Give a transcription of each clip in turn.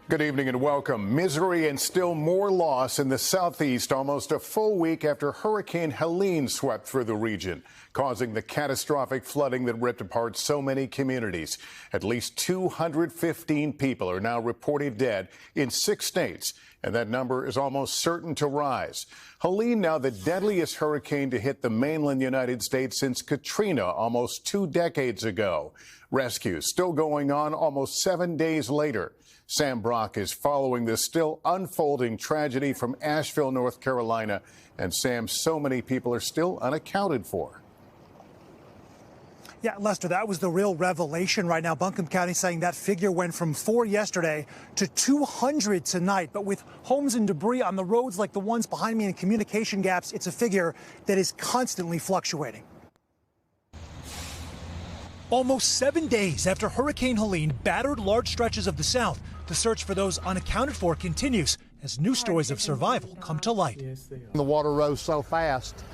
Good evening and welcome. Misery and still more loss in the southeast almost a full week after Hurricane Helene swept through the region, causing the catastrophic flooding that ripped apart so many communities. At least 215 people are now reported dead in 6 states, and that number is almost certain to rise. Helene now the deadliest hurricane to hit the mainland United States since Katrina almost 2 decades ago. Rescues still going on almost 7 days later. Sam Brock is following this still unfolding tragedy from Asheville, North Carolina. And Sam, so many people are still unaccounted for. Yeah, Lester, that was the real revelation right now. Buncombe County saying that figure went from 4 yesterday to 200 tonight. But with homes and debris on the roads like the ones behind me and communication gaps, it's a figure that is constantly fluctuating. Almost 7 days after Hurricane Helene battered large stretches of the South, the search for those unaccounted for continues as new stories of survival come to light. The water rose so fast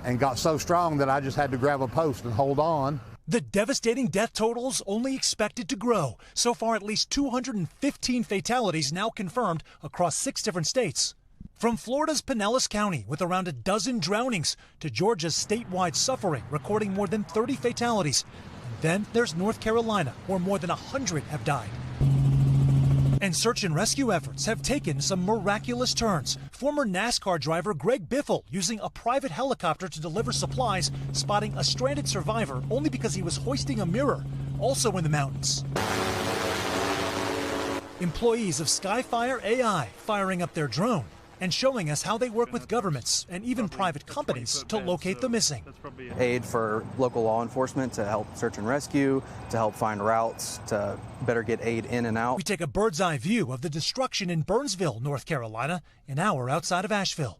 and got so strong that I just had to grab a post and hold on. The devastating death totals only expected to grow. So far, at least 215 fatalities now confirmed across 6 different states. From Florida's Pinellas County, with around a dozen drownings, to Georgia's statewide suffering, recording more than 30 fatalities. And then there's North Carolina, where more than 100 have died. And search and rescue efforts have taken some miraculous turns. Former NASCAR driver Greg Biffle using a private helicopter to deliver supplies, spotting a stranded survivor only because he was hoisting a mirror, also in the mountains. Employees of Skyfire AI firing up their drone and showing us how they work with governments and even private companies to locate the missing. Aid for local law enforcement to help search and rescue, to help find routes, to better get aid in and out. We take a bird's eye view of the destruction in Burnsville, North Carolina, an hour outside of Asheville.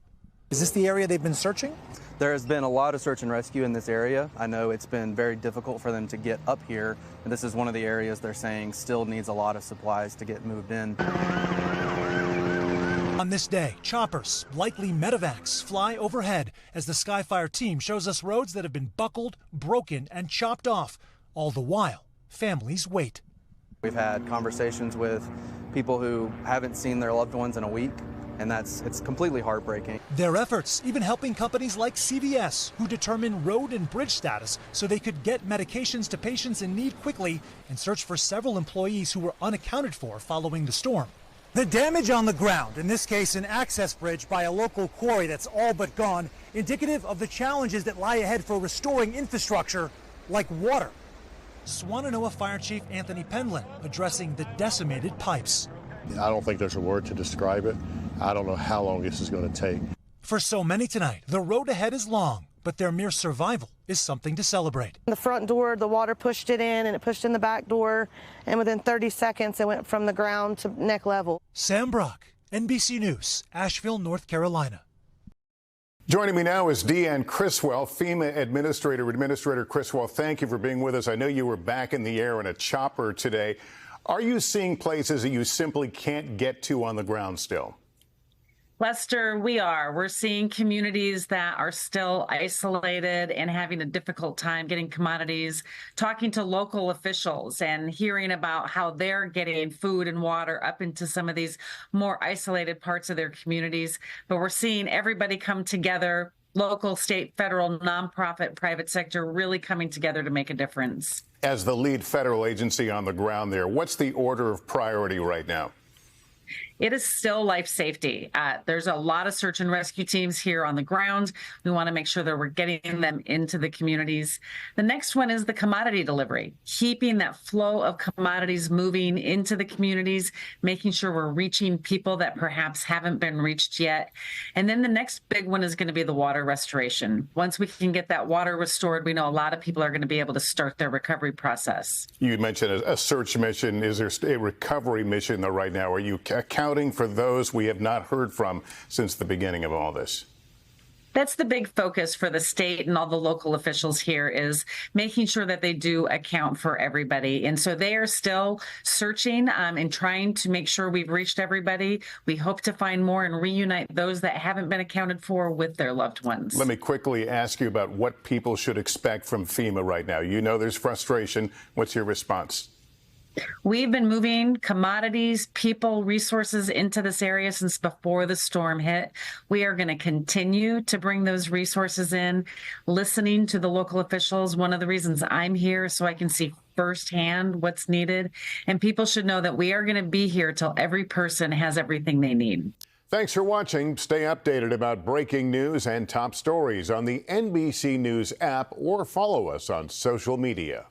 Is this the area they've been searching? There has been a lot of search and rescue in this area. I know it's been very difficult for them to get up here, and this is one of the areas they're saying still needs a lot of supplies to get moved in. On this day, choppers, likely medevacs, fly overhead as the Skyfire team shows us roads that have been buckled, broken, and chopped off. All the while, families wait. We've had conversations with people who haven't seen their loved ones in a week, and it's completely heartbreaking. Their efforts even helping companies like CVS, who determine road and bridge status so they could get medications to patients in need quickly and search for several employees who were unaccounted for following the storm. The damage on the ground, in this case an access bridge by a local quarry that's all but gone, indicative of the challenges that lie ahead for restoring infrastructure like water. Swannanoa Fire Chief Anthony Pendlin addressing the decimated pipes. I don't think there's a word to describe it. I don't know how long this is going to take. For so many tonight, the road ahead is long, but their mere survival is something to celebrate. The front door, the water pushed it in and it pushed in the back door, and within 30 seconds it went from the ground to neck level. Sam Brock, NBC News, Asheville, North Carolina. Joining me now is Deanne Criswell, FEMA Administrator. Administrator Criswell, thank you for being with us. I know you were back in the air in a chopper today. Are you seeing places that you simply can't get to on the ground still? Lester, we are. We're seeing communities that are still isolated and having a difficult time getting commodities, talking to local officials and hearing about how they're getting food and water up into some of these more isolated parts of their communities. But we're seeing everybody come together, local, state, federal, nonprofit, private sector, really coming together to make a difference. As the lead federal agency on the ground there, what's the order of priority right now? It is still life safety. There's a lot of search and rescue teams here on the ground. We want to make sure that we're getting them into the communities. The next one is the commodity delivery, keeping that flow of commodities moving into the communities, making sure we're reaching people that perhaps haven't been reached yet. And then the next big one is going to be the water restoration. Once we can get that water restored, we know a lot of people are going to be able to start their recovery process. You mentioned a search mission. Is there a recovery mission though right now? Are you accounting for those we have not heard from since the beginning of all this? That's the big focus for the state and all the local officials here, is making sure that they do account for everybody. And so they are still searching and trying to make sure we've reached everybody. We hope to find more and reunite those that haven't been accounted for with their loved ones. Let me quickly ask you about what people should expect from FEMA right now. You know there's frustration. What's your response? We've been moving commodities, people, resources into this area since before the storm hit. We are going to continue to bring those resources in, listening to the local officials. One of the reasons I'm here is so I can see firsthand what's needed. And people should know that we are going to be here till every person has everything they need. Thanks for watching. Stay updated about breaking news and top stories on the NBC News app or follow us on social media.